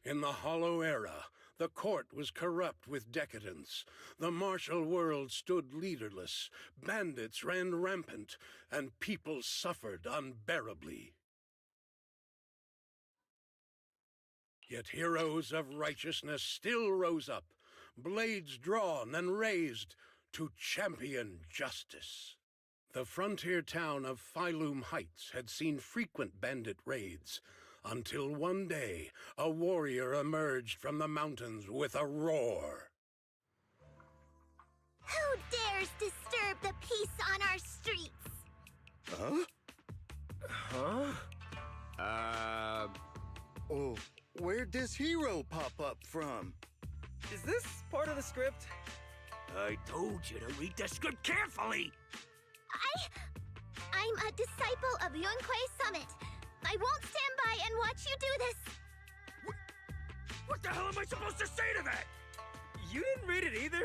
In the Hollow Era, the court was corrupt with decadence. The martial world stood leaderless, bandits ran rampant, and people suffered unbearably. Yet heroes of righteousness still rose up, blades drawn and raised to champion justice. The frontier town of Phylum Heights had seen frequent bandit raids, until one day a warrior emerged from the mountains with a roar. Who dares disturb the peace on our streets? Oh, where'd this hero pop up from? Is this part of the script? I told you to read the script carefully! I'm a disciple of Yunquei Summit. I won't stand by and watch you do this. What the hell am I supposed to say to that? You didn't read it either?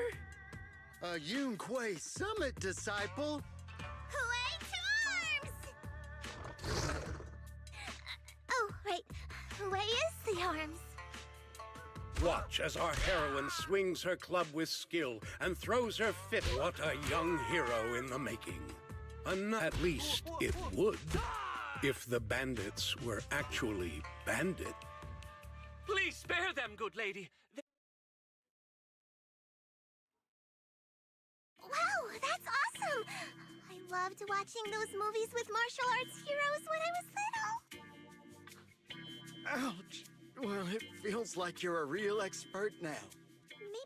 A Yunquei Summit disciple? Huey to arms! Oh, right. Huey is the arms. Watch as our heroine swings her club with skill and throws her fit. What a young hero in the making. At least it would, if the bandits were actually bandit. Please spare them, good lady. Wow, that's awesome! I loved watching those movies with martial arts heroes when I was little. Ouch. Well, it feels like you're a real expert now.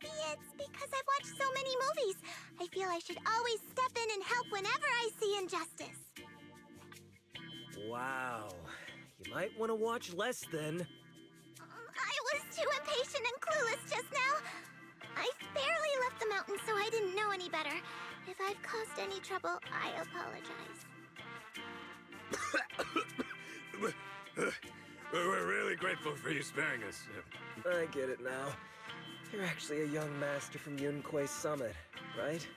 Maybe it's because I've watched so many movies. I feel I should always step in and help whenever I see injustice. Wow. You might want to watch less then. I was too impatient and clueless just now. I barely left the mountain, so I didn't know any better. If I've caused any trouble, I apologize. We're really grateful for you sparing us. I get it now. You're actually a young master from Yunquei Summit, right?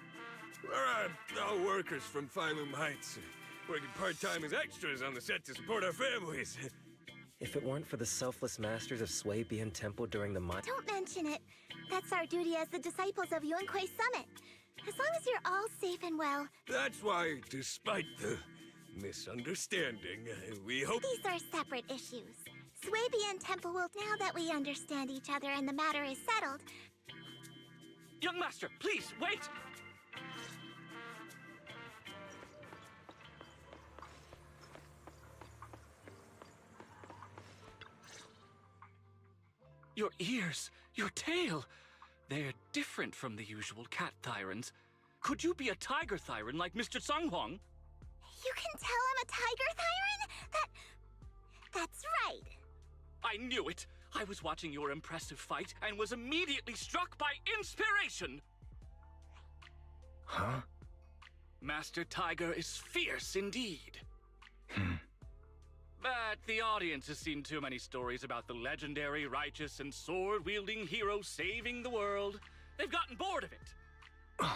We're all workers from Phylum Heights, working part-time as extras on the set to support our families. If it weren't for the selfless masters of Swabian Temple during the Don't mention it. That's our duty as the disciples of Yunquei Summit. As long as you're all safe and well. That's why, despite the misunderstanding, we hope... These are separate issues. Swabian Temple will, now that we understand each other and the matter is settled... Young master, please, wait! Your ears, your tail, they're different from the usual cat thyrans. Could you be a tiger thyran like Mr. Sunghuang? You can tell I'm a tiger thyran? That's right. I knew it! I was watching your impressive fight and was immediately struck by inspiration! Huh? Master Tiger is fierce indeed. But the audience has seen too many stories about the legendary, righteous, and sword-wielding hero saving the world. They've gotten bored of it.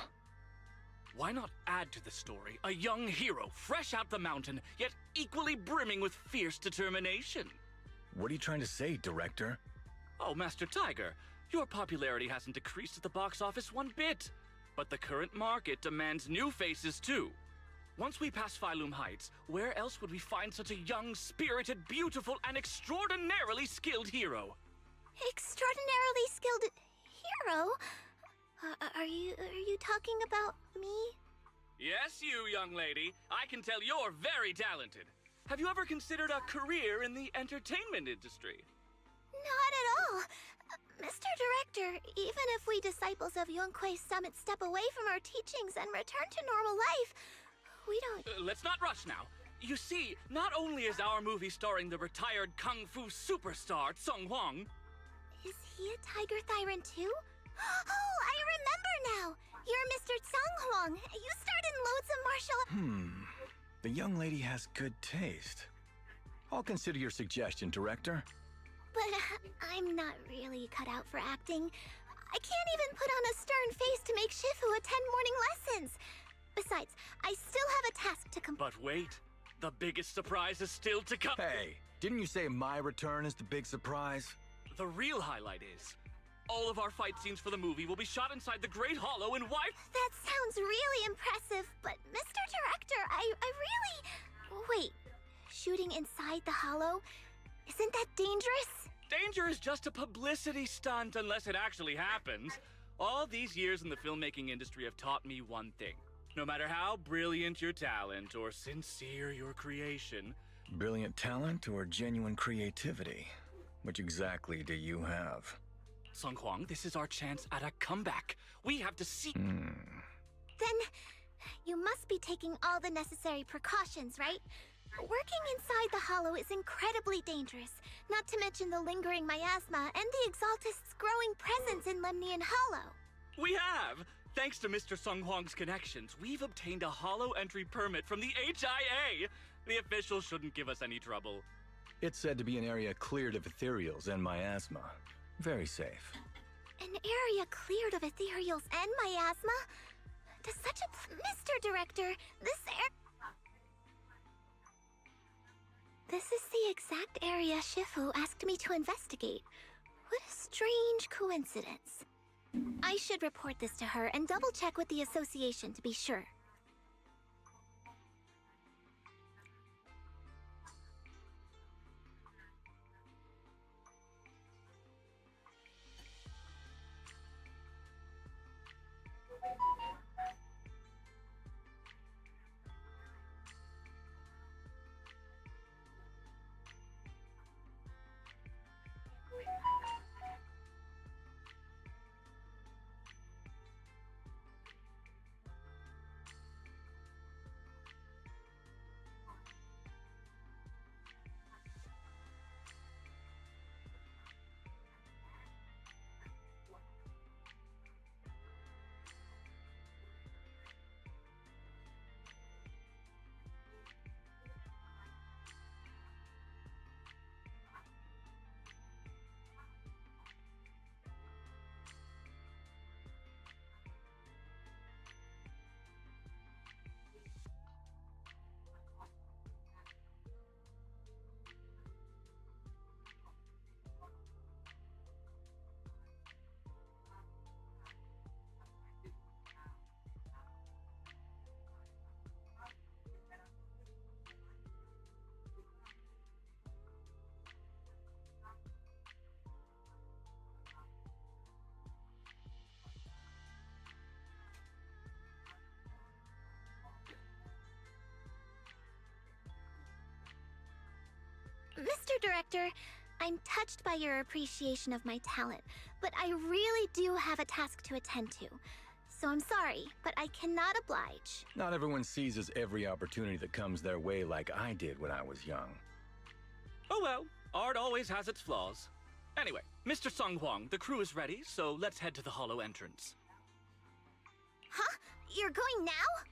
Why not add to the story a young hero fresh out the mountain, yet equally brimming with fierce determination? What are you trying to say, director? Oh, Master Tiger, your popularity hasn't decreased at the box office one bit. But the current market demands new faces too. Once we pass Phylum Heights, where else would we find such a young, spirited, beautiful, and extraordinarily skilled hero? Extraordinarily skilled hero? Are you talking about me? Yes, you, young lady. I can tell you're very talented. Have you ever considered a career in the entertainment industry? Not at all. Mr. Director, even if we disciples of Yunquei Summit step away from our teachings and return to normal life, we don't... Let's not rush now. You see, not only is our movie starring the retired kung fu superstar Tsung Huang... Is he a tiger thyran too? Oh, I remember now! You're Mr. Tsung Huang. You starred in loads of martial... The young lady has good taste. I'll consider your suggestion, director. But I'm not really cut out for acting. I can't even put on a stern face to make Shifu attend morning lessons. Besides, I still have a task to complete. But wait, the biggest surprise is still to come. Hey, didn't you say my return is the big surprise? the real highlight is, all of our fight scenes for the movie will be shot inside the Great Hollow in White. That sounds really impressive, but Mr. Director, I really... Wait, shooting inside the Hollow? Isn't that dangerous? Danger is just a publicity stunt unless it actually happens. All these years in the filmmaking industry have taught me one thing. No matter how brilliant your talent or sincere your creation... Brilliant talent or genuine creativity? Which exactly do you have? Sung Huang, this is our chance at a comeback. We have to see... Then, you must be taking all the necessary precautions, right? Working inside the Hollow is incredibly dangerous, not to mention the lingering miasma and the Exaltist's growing presence in Lemnian Hollow. We have! Thanks to Mr. Sung Huang's connections, we've obtained a Hollow entry permit from the HIA! The officials shouldn't give us any trouble. It's said to be an area cleared of ethereals and miasma. Very safe. An area cleared of ethereals and miasma? Does such a... Mr. Director, This is the exact area Shifu asked me to investigate. What a strange coincidence. I should report this to her and double-check with the association to be sure. Mr. Director, I'm touched by your appreciation of my talent, but I really do have a task to attend to. So I'm sorry, but I cannot oblige. Not everyone seizes every opportunity that comes their way like I did when I was young. Oh well, art always has its flaws. Anyway, Mr. Sung Huang, the crew is ready, so let's head to the Hollow entrance. Huh? You're going now?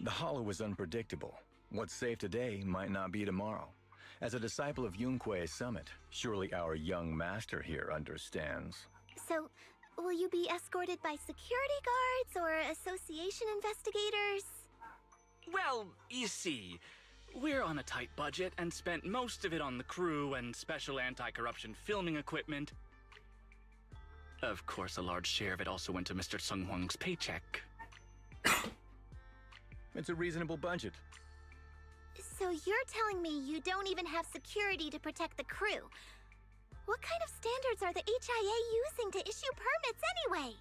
The Hollow is unpredictable. What's safe today might not be tomorrow. As a disciple of Yunque's summit, surely our young master here understands. So, will you be escorted by security guards or association investigators? Well, you see, we're on a tight budget and spent most of it on the crew and special anti-corruption filming equipment. Of course, a large share of it also went to Mr. Sung Huang's paycheck. It's a reasonable budget. So you're telling me you don't even have security to protect the crew? What kind of standards are the HIA using to issue permits anyway?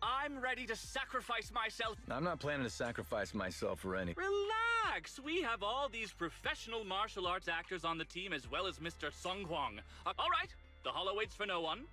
I'm ready to sacrifice myself. I'm not planning to sacrifice myself for any... Relax! We have all these professional martial arts actors on the team as well as Mr. Sung Huang. All right, the Hollow waits for no one.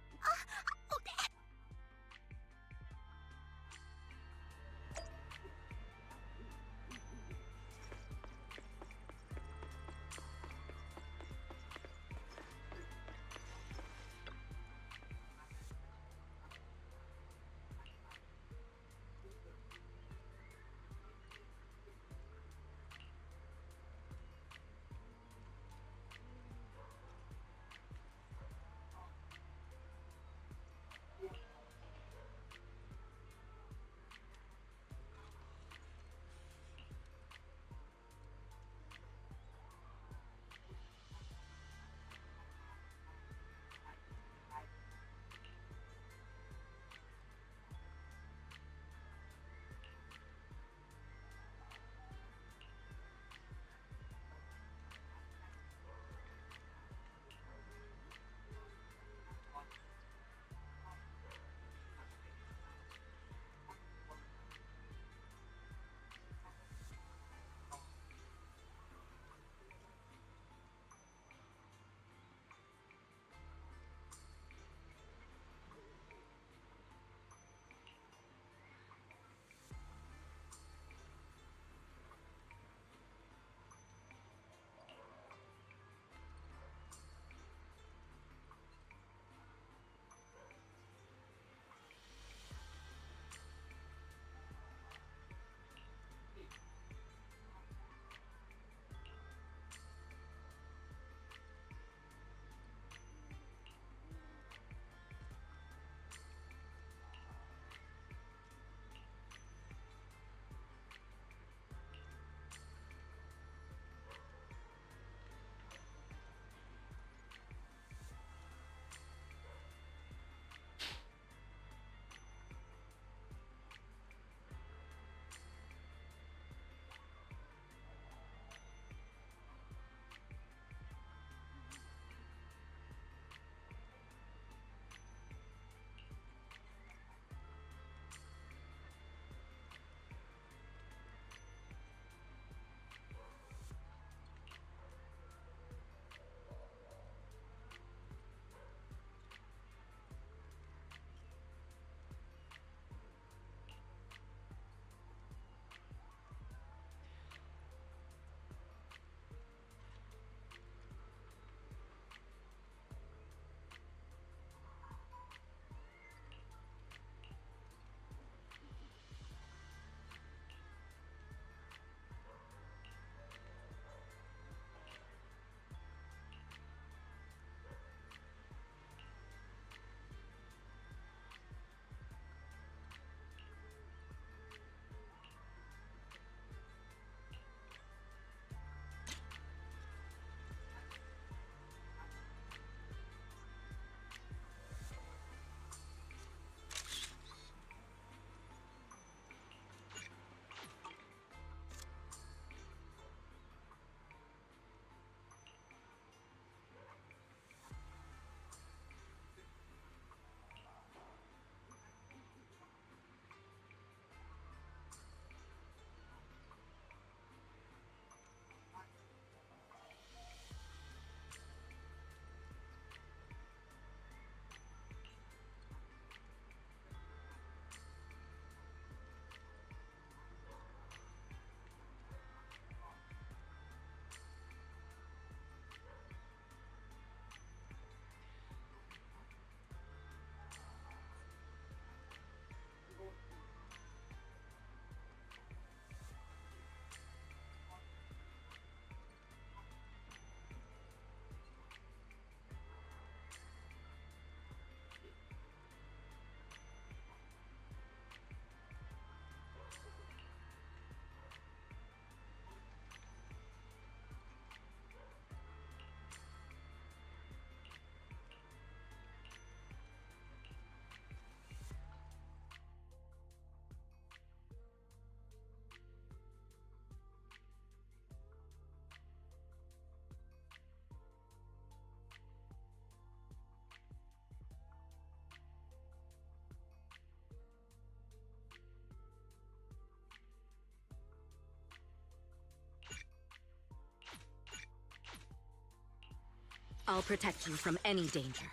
I'll protect you from any danger.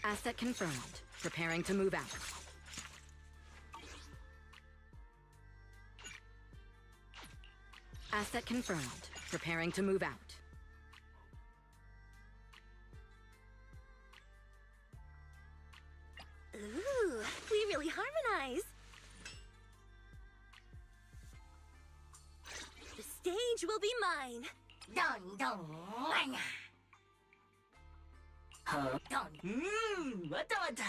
Asset confirmed. Preparing to move out. Asset confirmed. Preparing to move out. Ooh, we really harmonize. The stage will be mine. Dun dun. Huh? Dun. Wata wata.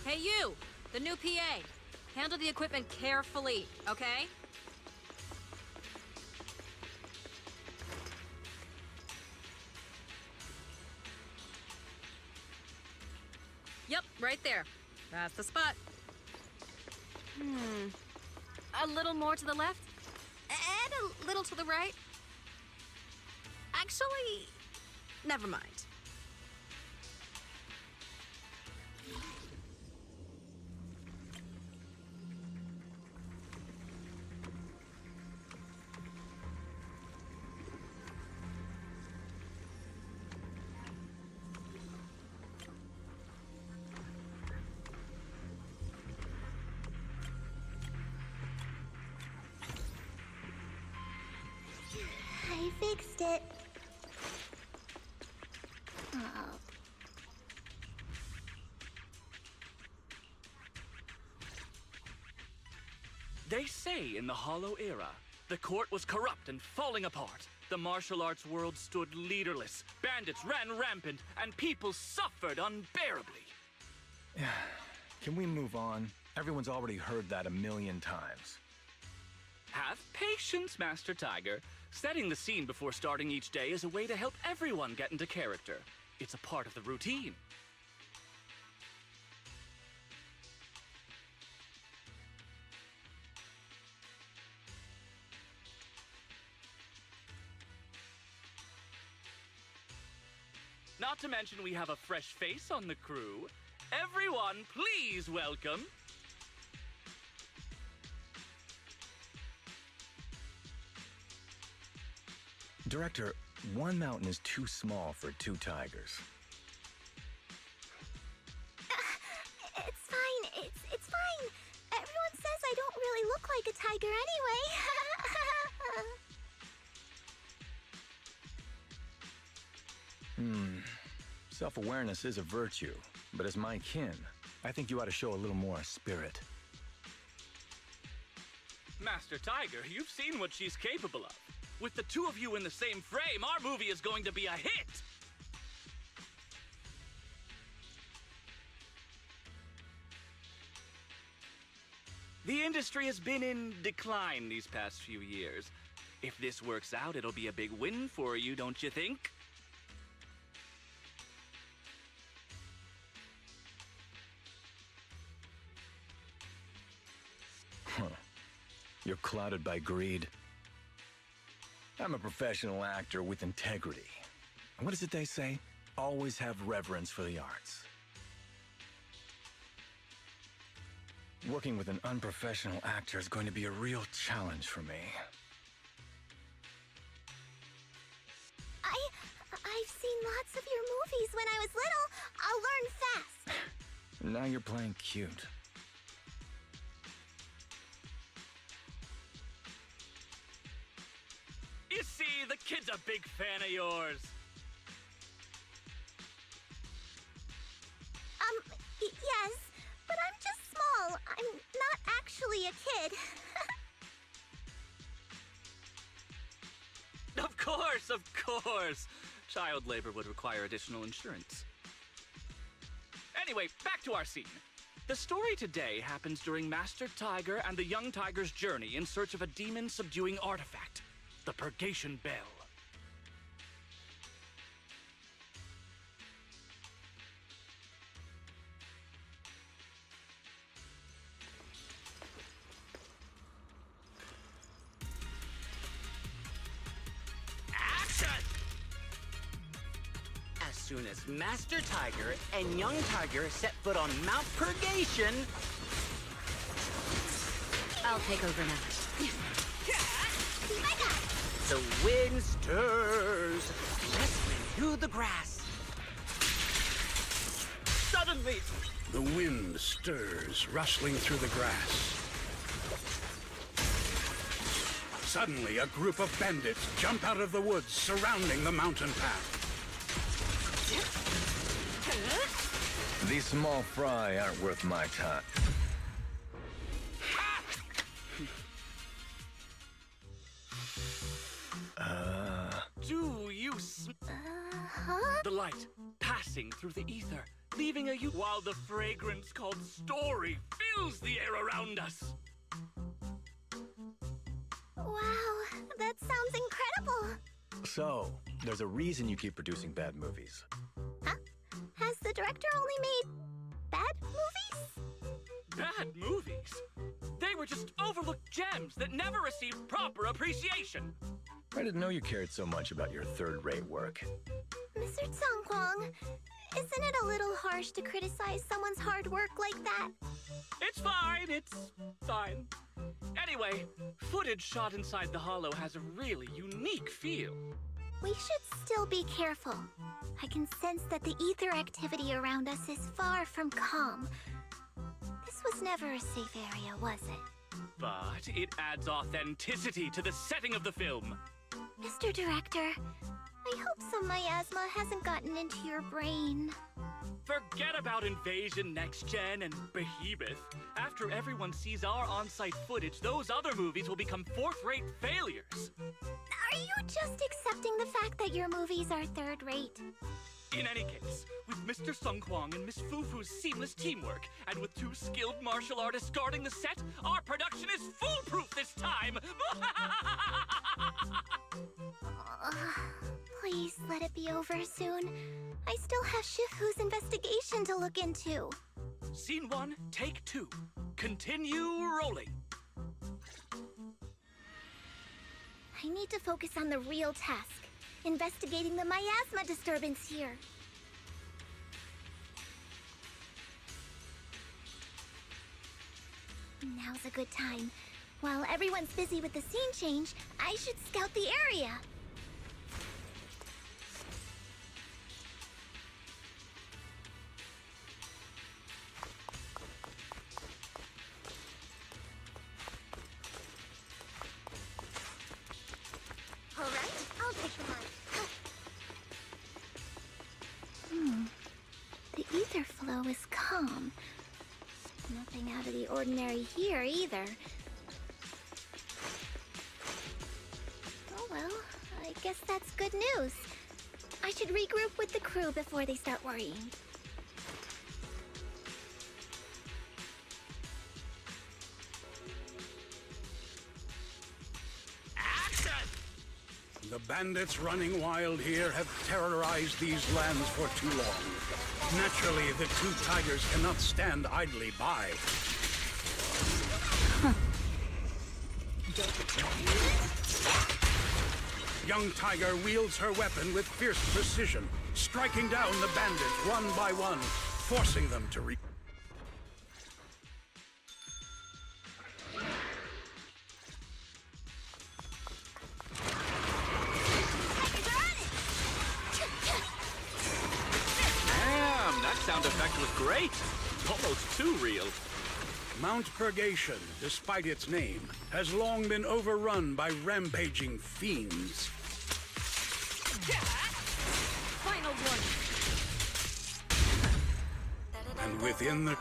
Hey you! The new PA! Handle the equipment carefully, okay? Yep, right there. That's the spot. A little more to the left? And a little to the right? Actually, never mind. I fixed it. Oh. They say in the Hollow Era, the court was corrupt and falling apart. The martial arts world stood leaderless, bandits ran rampant, and people suffered unbearably. Can we move on? Everyone's already heard that a million times. Have patience, Master Tiger. Setting the scene before starting each day is a way to help everyone get into character. It's a part of the routine. Not to mention we have a fresh face on the crew. Everyone, please welcome... Director, one mountain is too small for two tigers. It's fine. It's fine. Everyone says I don't really look like a tiger anyway. Self-awareness is a virtue, but as my kin, I think you ought to show a little more spirit. Master Tiger, you've seen what she's capable of. With the two of you in the same frame, our movie is going to be a hit! The industry has been in decline these past few years. If this works out, it'll be a big win for you, don't you think? You're clouded by greed. I'm a professional actor with integrity. What is it they say? Always have reverence for the arts. Working with an unprofessional actor is going to be a real challenge for me. I've seen lots of your movies when I was little. I'll learn fast. Now you're playing cute. You see, the kid's a big fan of yours. Yes, but I'm just small. I'm not actually a kid. Of course. Child labor would require additional insurance. Anyway, back to our scene. The story today happens during Master Tiger and the young tiger's journey in search of a demon-subduing artifact, the Purgation Bell. soon as Master Tiger and Young Tiger set foot on Mount Purgation... I'll take over now. The wind stirs, wrestling through the grass. Suddenly... The wind stirs, rustling through the grass. Suddenly, a group of bandits jump out of the woods surrounding the mountain path. These small fry aren't worth my time. Do you Huh? The light passing through the ether, leaving a while the fragrance called story fills the air around us. Wow, that sounds incredible. So, there's a reason you keep producing bad movies. Huh? Has the director only made bad movies? Bad movies? They were just overlooked gems that never received proper appreciation. I didn't know you cared so much about your third-rate work. Mr. Tsongkwang, isn't it a little harsh to criticize someone's hard work like that? It's fine. Anyway, footage shot inside the hollow has a really unique feel. We should still be careful. I can sense that the ether activity around us is far from calm. This was never a safe area, was it? But it adds authenticity to the setting of the film. Mr. Director, I hope some miasma hasn't gotten into your brain. Forget about Invasion Next Gen and Behemoth. After everyone sees our on-site footage, those other movies will become fourth-rate failures. Are you just accepting the fact that your movies are third-rate? In any case, with Mr. Sung Kwang and Miss Fufu's seamless teamwork, and with 2 skilled martial artists guarding the set, our production is foolproof this time! Please let it be over soon. I still have Shifu's investigation to look into. Scene 1, take 2. Continue rolling. I need to focus on the real task, investigating the miasma disturbance here. Now's a good time. While everyone's busy with the scene change, I should scout the area. All right, I'll take the mic. The ether flow is calm. Nothing out of the ordinary here either. Oh well, I guess that's good news. I should regroup with the crew before they start worrying. The bandits running wild here have terrorized these lands for too long. Naturally, the 2 tigers cannot stand idly by. Young Tiger wields her weapon with fierce precision, striking down the bandits one by one, forcing them to Sound effect was great. Almost too real. Mount Purgation, despite its name, has long been overrun by rampaging fiends. Final one. And within the...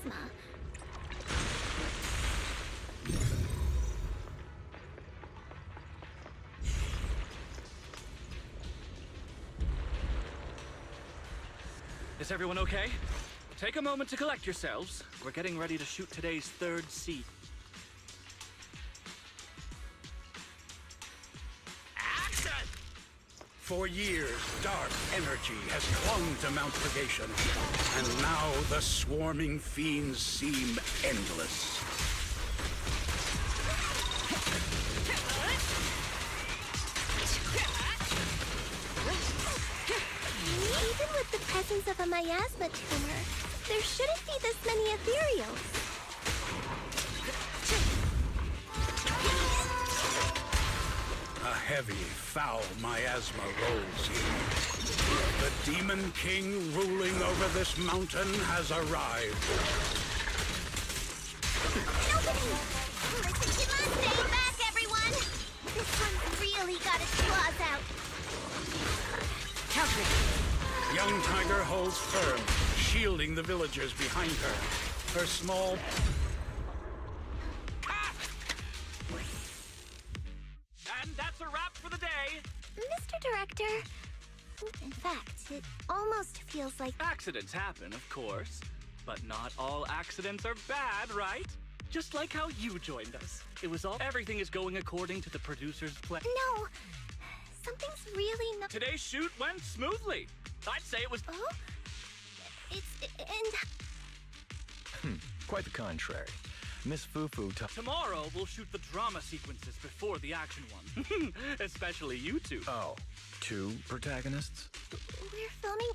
miasma. Is everyone okay? Take a moment to collect yourselves. We're getting ready to shoot today's third scene. Action! For years, dark energy has clung to Mount Purgation, and now the swarming fiends seem endless. Even with the presence of a miasma tumor, there shouldn't be this many ethereals. A heavy, foul miasma rolls in. The Demon King ruling over this mountain has arrived. Nobody! Listen to my stay back, everyone! This one's really got its claws out. Young Tiger holds firm, shielding the villagers behind her. Her small... And that's a wrap for the day! Mr. Director, in fact, it almost feels like... Accidents happen, of course. But not all accidents are bad, right? Just like how you joined us. It was all... Everything is going according to the producer's plan. No, something's really not... Today's shoot went smoothly. I'd say it was... Oh? And... Quite the contrary. Miss Fufu Tomorrow, we'll shoot the drama sequences before the action one. Especially you two. Oh, 2 protagonists? We're filming...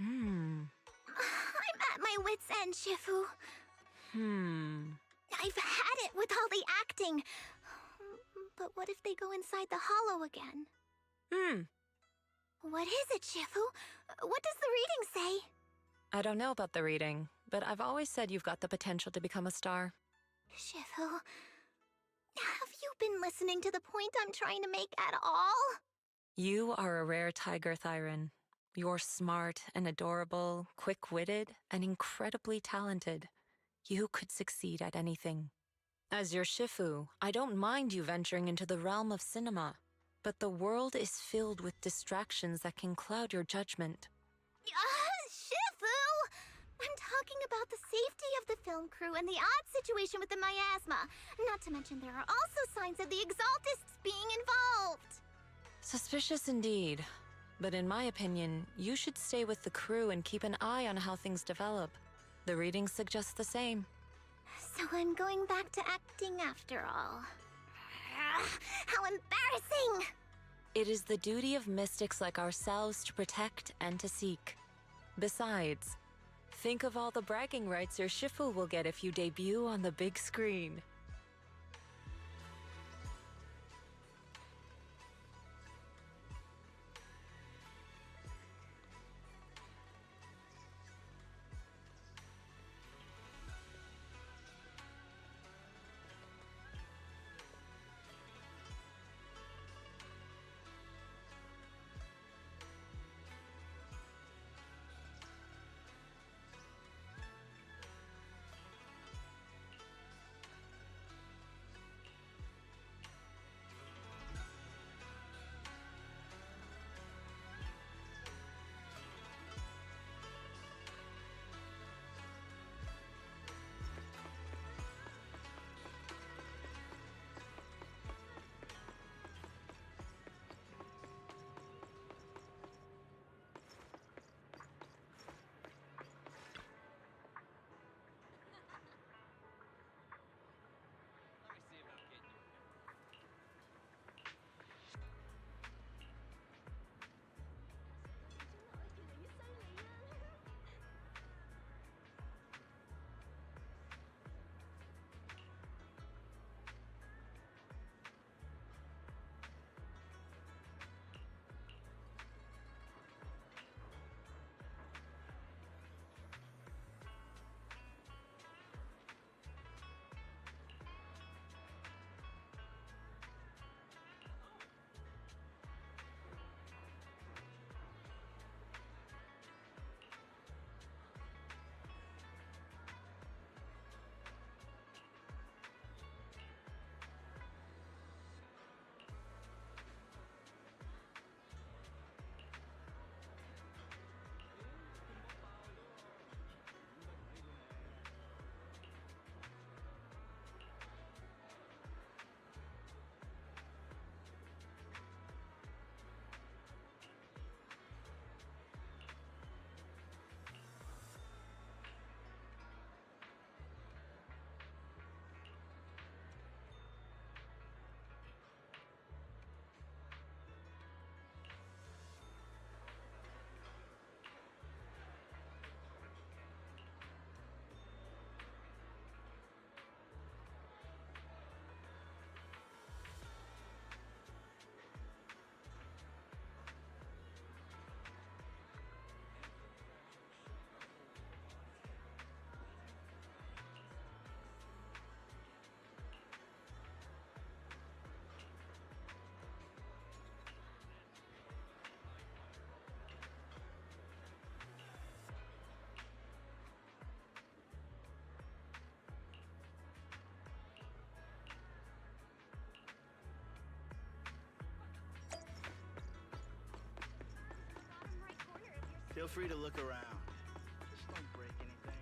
I'm at my wit's end, Shifu. I've had it with all the acting. But what if they go inside the hollow again? What is it, Shifu? What does the reading say? I don't know about the reading, but I've always said you've got the potential to become a star. Shifu, have you been listening to the point I'm trying to make at all? You are a rare tiger, Thyron. You're smart and adorable, quick-witted, and incredibly talented. You could succeed at anything. As your Shifu, I don't mind you venturing into the realm of cinema, but the world is filled with distractions that can cloud your judgment. Shifu! I'm talking about the safety of the film crew and the odd situation with the miasma. Not to mention there are also signs of the Exaltists being involved. Suspicious indeed. But in my opinion, you should stay with the crew and keep an eye on how things develop. The readings suggest the same. So I'm going back to acting after all. How embarrassing! It is the duty of mystics like ourselves to protect and to seek. Besides, think of all the bragging rights your Shifu will get if you debut on the big screen. Feel free to look around. Just don't break anything.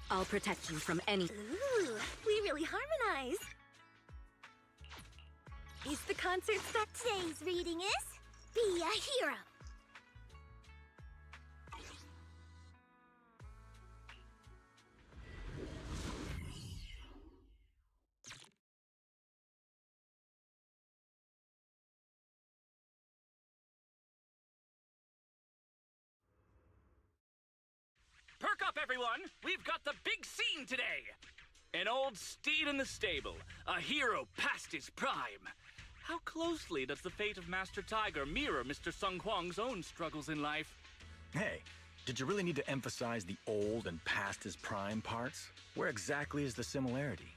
I'll protect you from any... Ooh, we really harmonize. Is the concert start? Today's reading is Be a Hero. Perk up, everyone! We've got the big scene today! An old steed in the stable, a hero past his prime. How closely does the fate of Master Tiger mirror Mr. Sung Hwang's own struggles in life? Hey, did you really need to emphasize the old and past his prime parts? Where exactly is the similarity?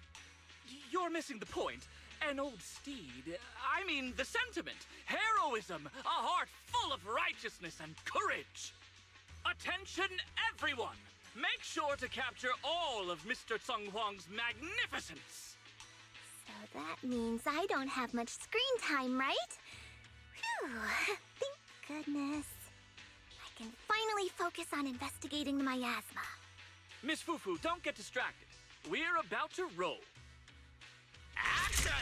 You're missing the point. An old steed, I mean the sentiment, heroism, a heart full of righteousness and courage. Attention, everyone! Make sure to capture all of Mr. Sung Hwang's magnificence! So that means I don't have much screen time, right? Phew, thank goodness. I can finally focus on investigating the miasma. Miss Fufu, don't get distracted. We're about to roll. Action!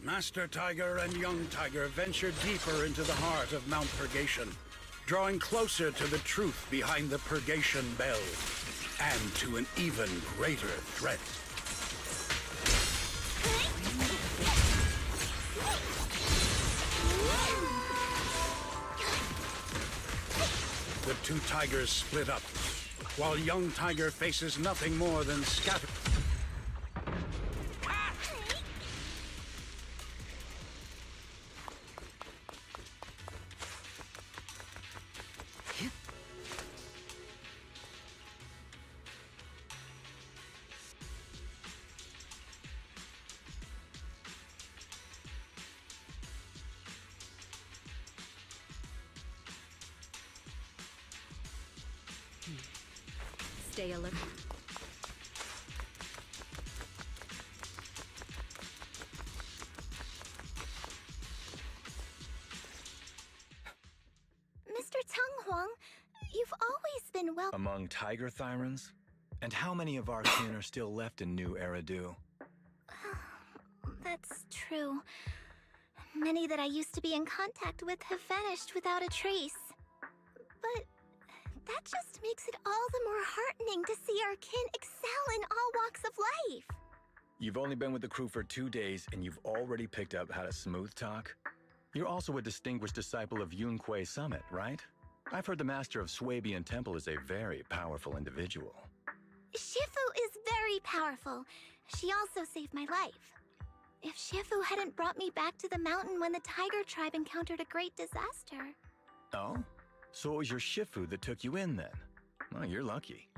Master Tiger and young Tiger venture deeper into the heart of Mount Purgation, drawing closer to the truth behind the Purgation Bell, and to an even greater threat. The two tigers split up, while young Tiger faces nothing more than scatter. Stay alert. Mr. Tung Hwang, you've always been well... Among Tiger Thyrans? And how many of our kin are still left in New Eridu? That's true. Many that I used to be in contact with have vanished without a trace. But that just makes it all the more heartening to see our kin excel in all walks of life. You've only been with the crew for 2 days, and you've already picked up how to smooth talk? You're also a distinguished disciple of Yun-Kuei Summit, right? I've heard the master of Swabian Temple is a very powerful individual. Shifu is very powerful. She also saved my life. If Shifu hadn't brought me back to the mountain when the Tiger tribe encountered a great disaster... Oh? So it was your Shifu that took you in then? Well, you're lucky.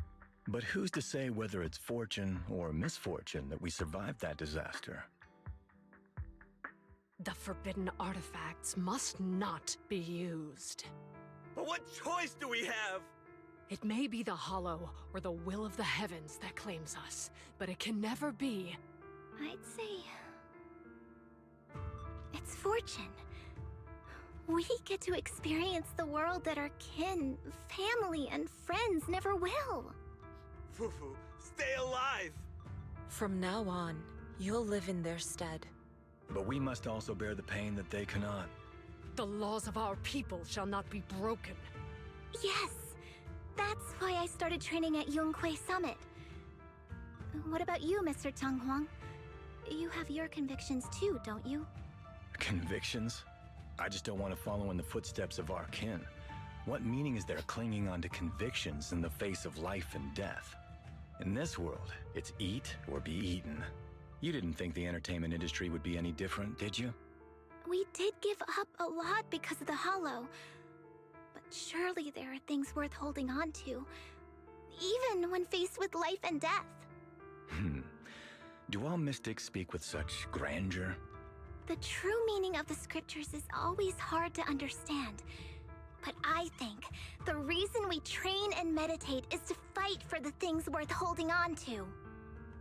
But who's to say whether it's fortune or misfortune that we survived that disaster? The forbidden artifacts must not be used. But what choice do we have? It may be the Hollow or the will of the heavens that claims us, but it can never be. I'd say... it's fortune. We get to experience the world that our kin, family, and friends never will. Fufu, stay alive! From now on, you'll live in their stead. But we must also bear the pain that they cannot. The laws of our people shall not be broken. Yes! That's why I started training at Yun-Kuei Summit. What about you, Mr. Tung Hwang? You have your convictions too, don't you? Convictions? I just don't want to follow in the footsteps of our kin. What meaning is there clinging on to convictions in the face of life and death? In this world, it's eat or be eaten. You didn't think the entertainment industry would be any different, did you? We did give up a lot because of the Hollow. But surely there are things worth holding on to, even when faced with life and death. Do all mystics speak with such grandeur? The true meaning of the scriptures is always hard to understand. But I think the reason we train and meditate is to fight for the things worth holding on to.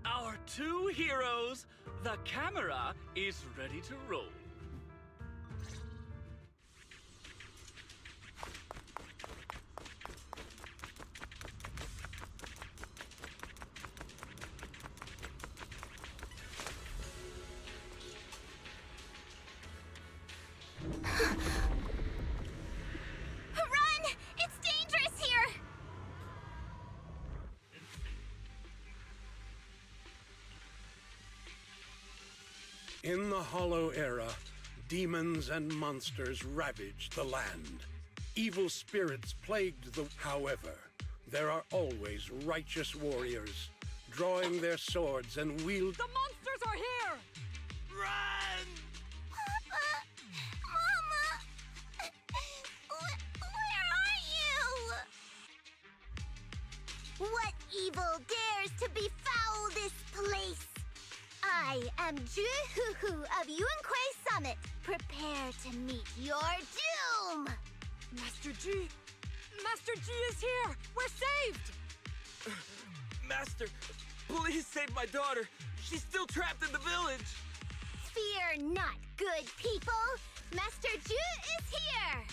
Our two heroes, the camera is ready to roll. Run! It's dangerous here! In the Hollow Era, demons and monsters ravaged the land. Evil spirits plagued the... However, there are always righteous warriors, drawing their swords and wield... The monsters are here! Run! Papa! Mama! Where are you? What evil dares to befoul this place? I am Ju-Hu-Hu of Yuan-Kui Summit. Prepare to meet your doom! Master G! Master G is here! We're saved! Master, please save my daughter. She's still trapped in the village. Fear not, good people! Master Ju is here!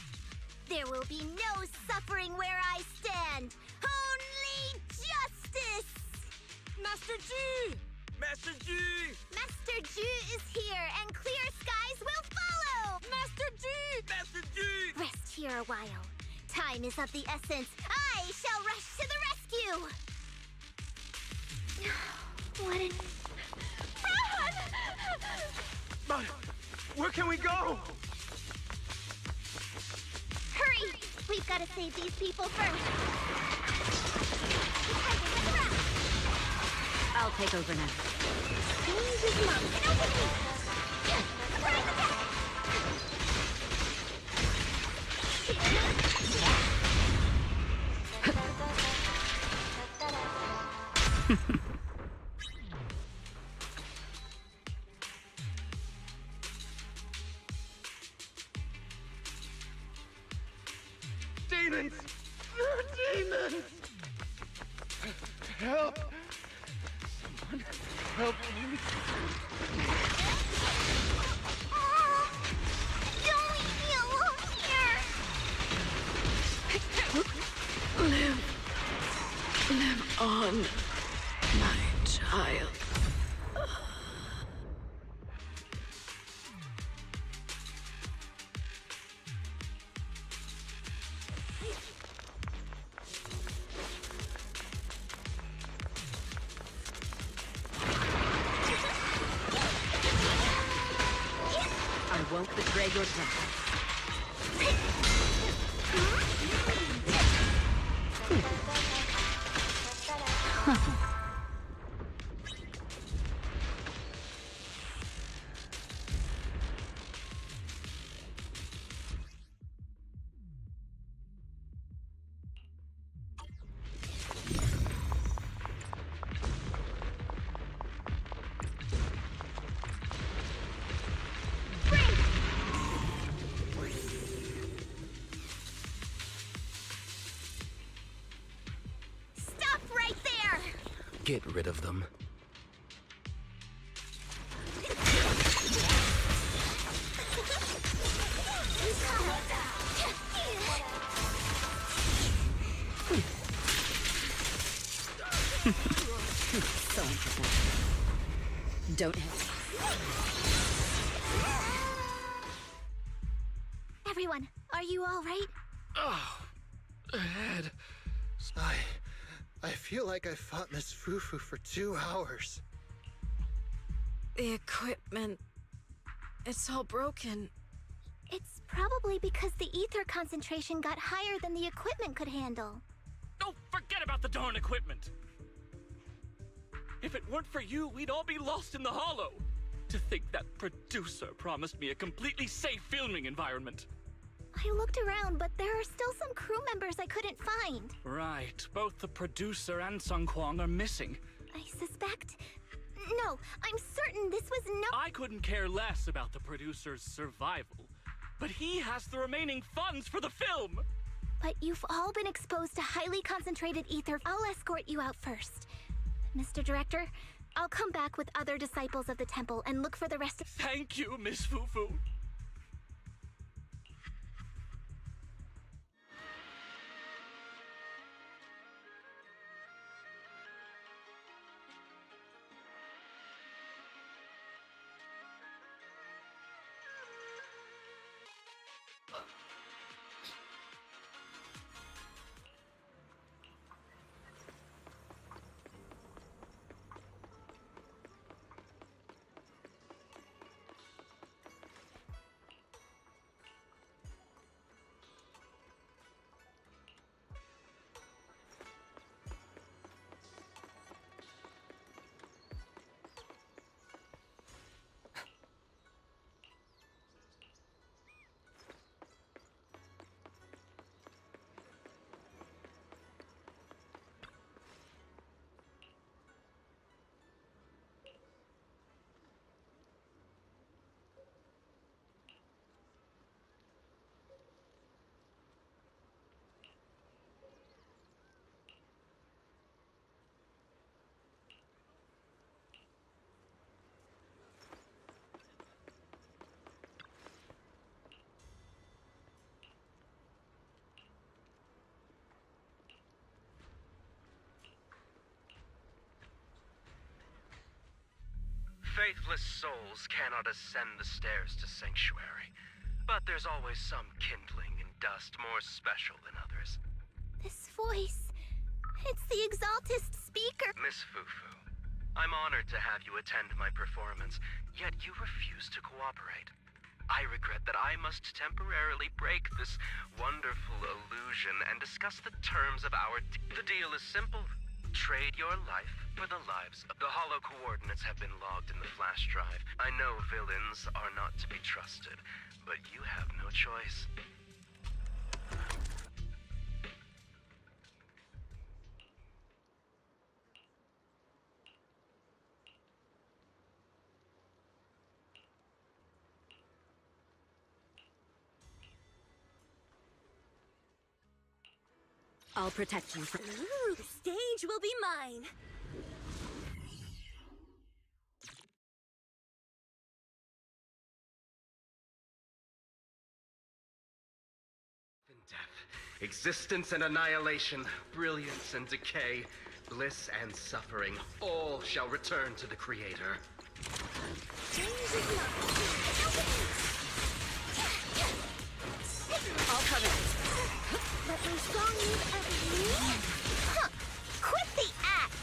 There will be no suffering where I stand! Only justice! Master G! Master G! Master Ju is here, and clear skies will follow! Master G! Master G! Rest here a while. Time is of the essence. I shall rush to the rescue! What an... Run! But where can we go? Hurry! We've got to save these people first. I'll take over now. Easy, Mom. Get over me! Surprise attack! Demons! They're demons! Help! Someone help me! Don't leave me alone here! Live on, my child. I won't betray your temple. Stop right there! Get rid of them. So interesting. Don't hesitate. Everyone, are you all right? Oh, head. I feel like I fought Miss Fufu for 2 hours. The equipment... It's all broken. It's probably because the ether concentration got higher than the equipment could handle. Oh, forget about the darn equipment! If it weren't for you, we'd all be lost in the hollow. To think that producer promised me a completely safe filming environment. I looked around, but there are still some crew members I couldn't find. Right, both the producer and Sung Kwang are missing. I suspect... No, I'm certain this was no... I couldn't care less about the producer's survival, but he has the remaining funds for the film! But you've all been exposed to highly concentrated ether. I'll escort you out first. Mr. Director, I'll come back with other disciples of the temple and look for the rest of... Thank you, Miss Fufu. Faithless souls cannot ascend the stairs to Sanctuary, but there's always some kindling in dust more special than others. This voice, it's the Exaltist speaker. Miss Fufu, I'm honored to have you attend my performance, yet you refuse to cooperate. I regret that I must temporarily break this wonderful illusion and discuss the terms of our The deal is simple. Trade your life for the lives of the hollow coordinates have been logged in the flash drive. I know villains are not to be trusted, but you have no choice. I'll protect you from— Ooh, the stage will be mine! Death, existence and annihilation, brilliance and decay, bliss and suffering, all shall return to the Creator. I'll cover it. Let my song move every move? Huh! Quit the act!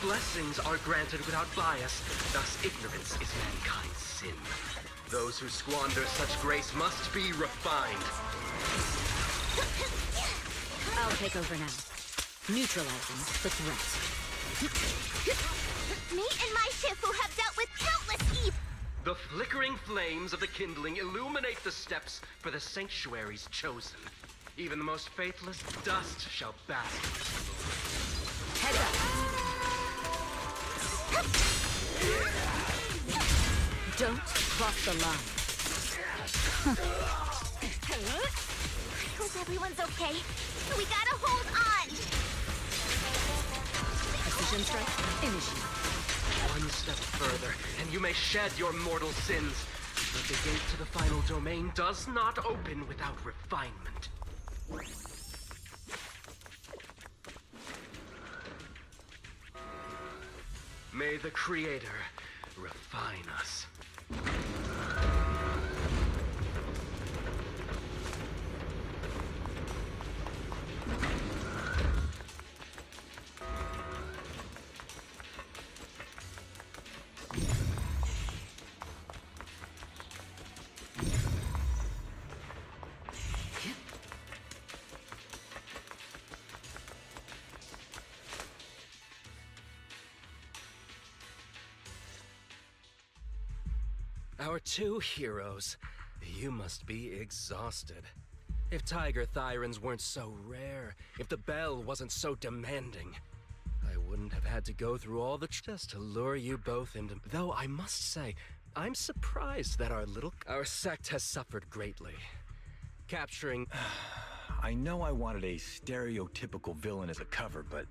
Blessings are granted without bias, thus ignorance is mankind's sin. Those who squander such grace must be refined. I'll take over now, neutralizing the threat. Me and my Shifu have dealt with countless evil. The flickering flames of the kindling illuminate the steps for the sanctuaries chosen. Even the most faithless dust shall bask. Head up. Don't cross the line. I hope everyone's okay. We gotta hold on. Precision strike initiated. One step further, and you may shed your mortal sins. But the gate to the final domain does not open without refinement. May the Creator refine us. Our two heroes. You must be exhausted. If Tiger Thyrans weren't so rare, if the bell wasn't so demanding, I wouldn't have had to go through all the just to lure you both into— Though I must say, I'm surprised that our sect has suffered greatly. Capturing— I know I wanted a stereotypical villain as a cover, but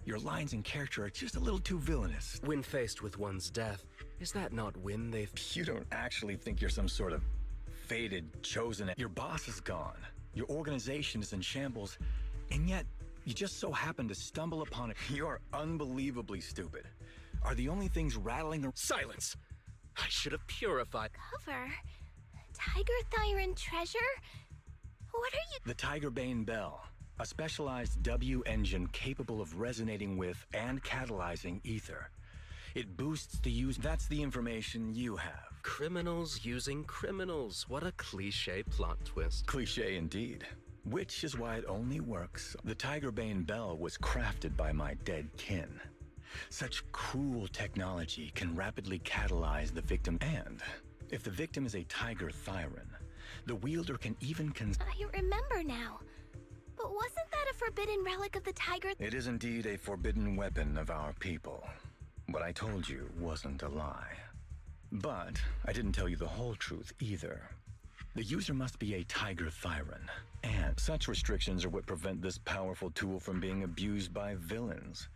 your lines and character are just a little too villainous. When faced with one's death, is that not when they've— You don't actually think you're some sort of fated, chosen— Your boss is gone, your organization is in shambles, and yet you just so happen to stumble upon it. You're unbelievably stupid. Are the only things rattling the— Silence! I should have purified— Cover? Tiger Thyran treasure? What are you— The Tigerbane Bell. A specialized W engine capable of resonating with and catalyzing ether. It boosts the use— That's the information you have. Criminals using criminals. What a cliché plot twist. Cliché indeed. Which is why it only works. The Tigerbane Bell was crafted by my dead kin. Such cruel technology can rapidly catalyze the victim, and if the victim is a Tiger Thyran, the wielder can even I remember now. But wasn't that a forbidden relic of the Tiger? It is indeed a forbidden weapon of our people. What I told you wasn't a lie. But I didn't tell you the whole truth either. The user must be a Tiger Thyran, and such restrictions are what prevent this powerful tool from being abused by villains.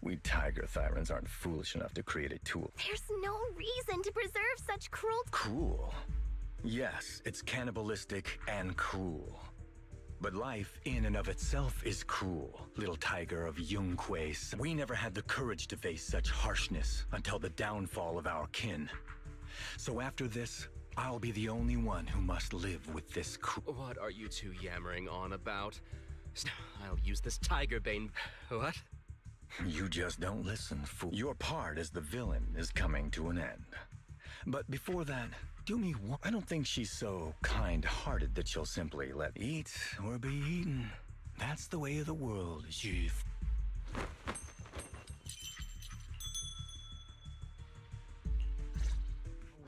We Tiger Thyrans aren't foolish enough to create a tool. There's no reason to preserve such cruel— Cruel? Yes, it's cannibalistic and cruel. But life in and of itself is cruel, little tiger of Yunquei. We never had the courage to face such harshness until the downfall of our kin. So after this, I'll be the only one who must live with this What are you two yammering on about? I'll use this tiger bane. What? You just don't listen, fool. Your part as the villain is coming to an end. But before that, do me one. I don't think she's so kind-hearted that she'll simply let eat or be eaten. That's the way of the world, Juve.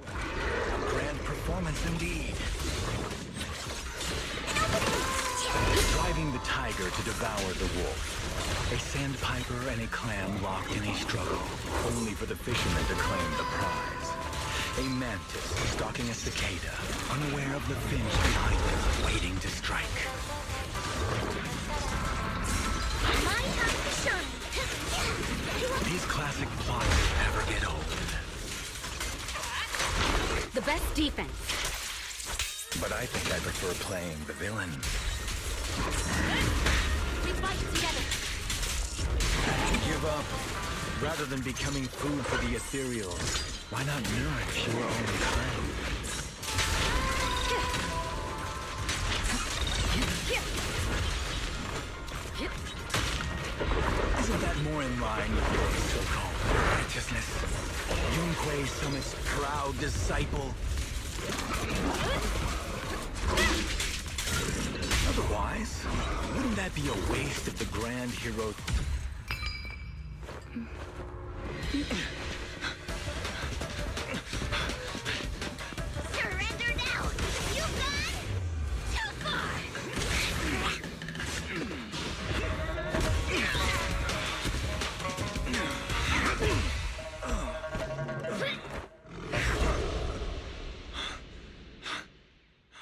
A grand performance indeed. Driving the tiger to devour the wolf. A sandpiper and a clam locked in a struggle, only for the fisherman to claim the prize. A mantis stalking a cicada, unaware of the finch behind him, waiting to strike. These classic plots never get old. The best defense. But I think I prefer playing the villain. We fight together. Give up. Rather than becoming food for the ethereals, why not nourish your own kind? Isn't that more in line with your so-called righteousness? Yunquei Summit's proud disciple. Otherwise, wouldn't that be a waste of the grand hero? Surrender now! You've gone too far!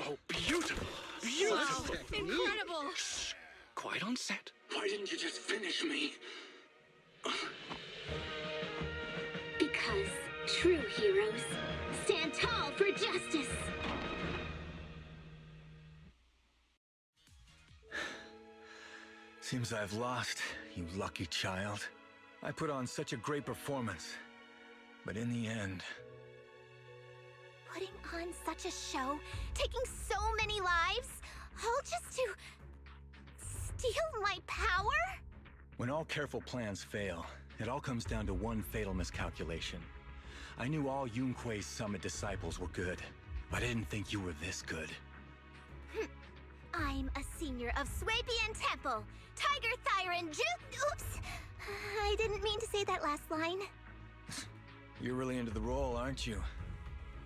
Oh, beautiful! Beautiful! Incredible! Quiet on set. Why didn't you just finish me? Because true heroes stand tall for justice. Seems I've lost, you lucky child. I put on such a great performance, but in the end... Putting on such a show, taking so many lives, all just to steal my power? When all careful plans fail, it all comes down to one fatal miscalculation. I knew all Yunquei Summit disciples were good, but I didn't think you were this good. I'm a senior of Swapian Temple, Tiger Thyron Oops! I didn't mean to say that last line. You're really into the role, aren't you?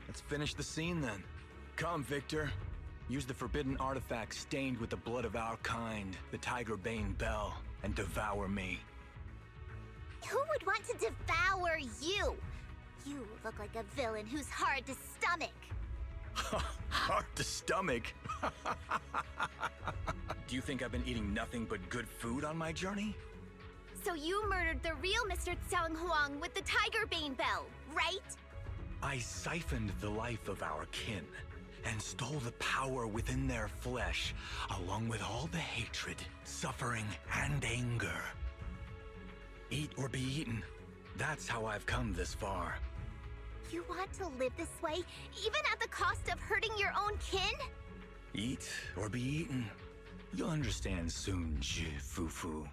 Let's finish the scene then. Come, Victor. Use the forbidden artifact stained with the blood of our kind, the Tiger Bane Bell, and devour me. Who would want to devour you? You look like a villain who's hard to stomach. Hard to stomach? Do you think I've been eating nothing but good food on my journey? So you murdered the real Mr. Tsang Huang with the Tiger Bane Bell, right? I siphoned the life of our kin and stole the power within their flesh, along with all the hatred, suffering, and anger. Eat or be eaten. That's how I've come this far. You want to live this way, even at the cost of hurting your own kin? Eat or be eaten. You'll understand soon, Fufu.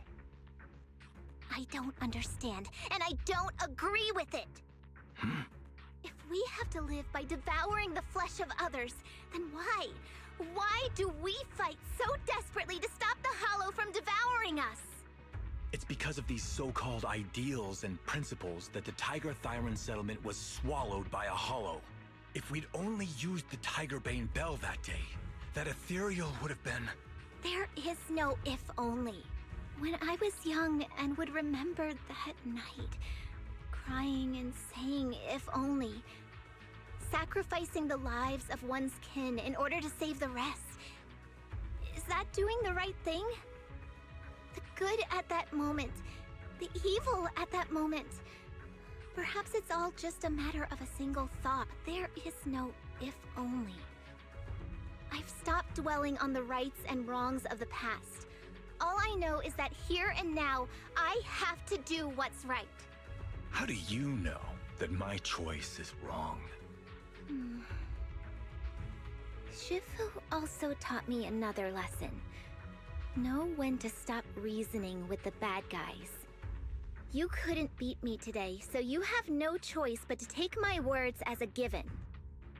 I don't understand, and I don't agree with it. If we have to live by devouring the flesh of others, then why? Why do we fight so desperately to stop the Hollow from devouring us? It's because of these so-called ideals and principles that the Tiger Thyron settlement was swallowed by a Hollow. If we'd only used the Tiger Bane Bell that day, that ethereal would have been... There is no if only. When I was young and would remember that night, crying and saying if only, sacrificing the lives of one's kin in order to save the rest, is that doing the right thing? The good at that moment, the evil at that moment. Perhaps it's all just a matter of a single thought. There is no if only. I've stopped dwelling on the rights and wrongs of the past. All I know is that here and now, I have to do what's right. How do you know that my choice is wrong? Shifu also taught me another lesson. Know when to stop reasoning with the bad guys. You couldn't beat me today, so you have no choice but to take my words as a given.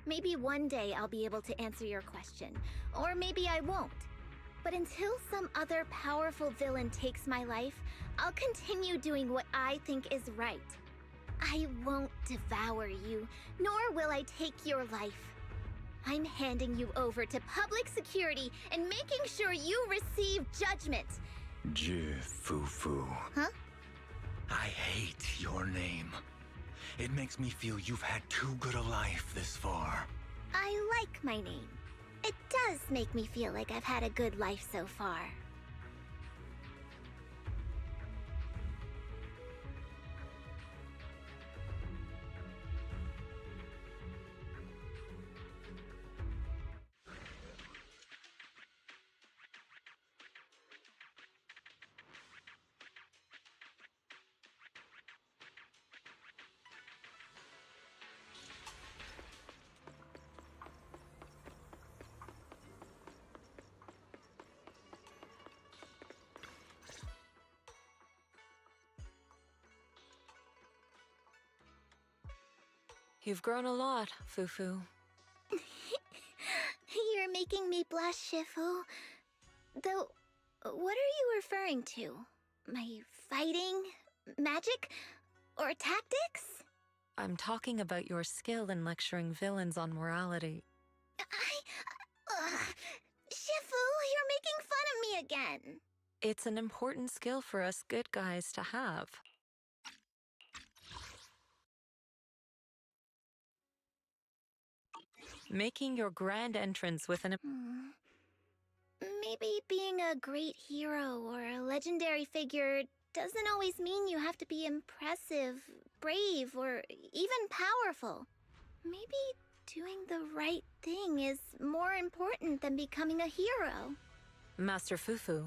Maybe one day I'll be able to answer your question, or maybe I won't. But until some other powerful villain takes my life, I'll continue doing what I think is right. I won't devour you, nor will I take your life. I'm handing you over to public security and making sure you receive judgment. Fufu. Huh? I hate your name. It makes me feel you've had too good a life this far. I like my name. It does make me feel like I've had a good life so far. You've grown a lot, Fufu. You're making me blush, Shifu. Though, what are you referring to? My fighting? Magic? Or tactics? I'm talking about your skill in lecturing villains on morality. Shifu, you're making fun of me again. It's an important skill for us good guys to have. Making your grand entrance with an... Maybe being a great hero or a legendary figure doesn't always mean you have to be impressive, brave, or even powerful. Maybe doing the right thing is more important than becoming a hero. Master Fufu.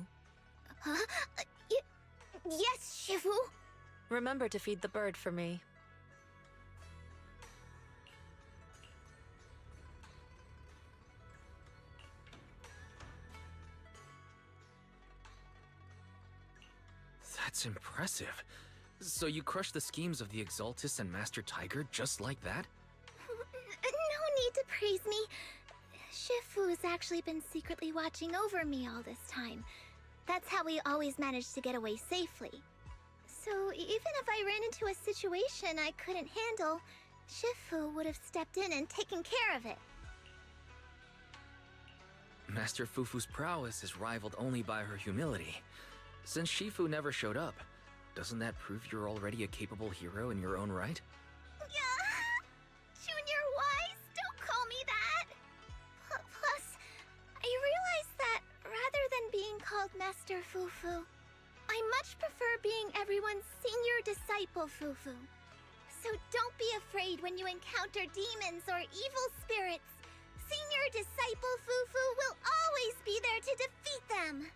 Huh? Yes, Shifu! Remember to feed the bird for me. That's impressive. So you crushed the schemes of the Exaltus and Master Tiger just like that? No need to praise me. Shifu has actually been secretly watching over me all this time. That's how we always managed to get away safely. So even if I ran into a situation I couldn't handle, Shifu would have stepped in and taken care of it. Master Fufu's prowess is rivaled only by her humility. Since Shifu never showed up, doesn't that prove you're already a capable hero in your own right? Junior Wise, don't call me that! Plus, I realize that rather than being called Master Fufu, I much prefer being everyone's senior disciple Fufu. So don't be afraid when you encounter demons or evil spirits. Senior disciple Fufu will always be there to defeat them!